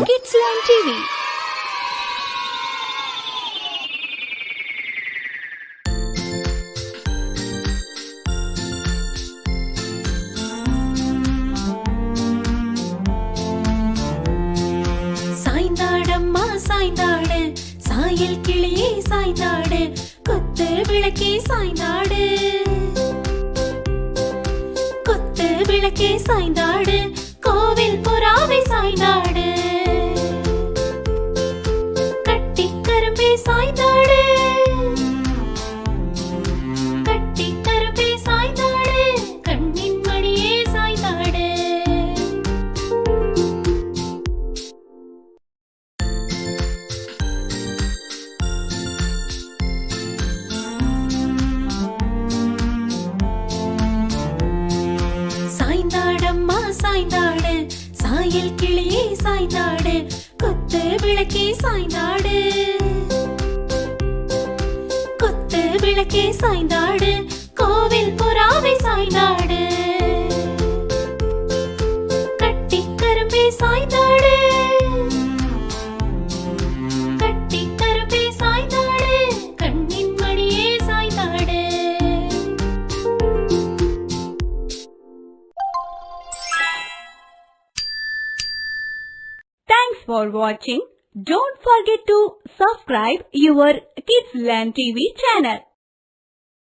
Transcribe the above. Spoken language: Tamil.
Kidsland TV. சாய்ந்தாடம்மா சாய்ந்தாடு, சாயல் கிளியே சாய்ந்தாடு, கொத்து விளக்கே சாய்ந்தாடு, கொத்து விளக்கே சாய்ந்தாடு, கோவில் புறாவை சாய்ந்தாடு, கட்டி கரும்பே சாய்ந்தாடு, கட்டி கரும்பே சாய்ந்தாடு, கண்ணின் மணியே சாய்ந்தாடு. சாய்ந்தாடம்மா சாய்ந்தாடு, சாயல் கிளியே சாய்ந்தாடு, கொத்து விளக்கே சாய்ந்தாடு, கொத்து விளக்கே சாய்ந்தாடு, கோவில் புறாவை சாய்ந்தாடு, கட்டி கரும்பே சாய்ந்தாடு, கட்டி கரும்பே சாய்ந்தாடு, கண்ணின் மணியே சாய்ந்தாடு. Thanks for watching. Don't forget to subscribe your Kidsland TV channel.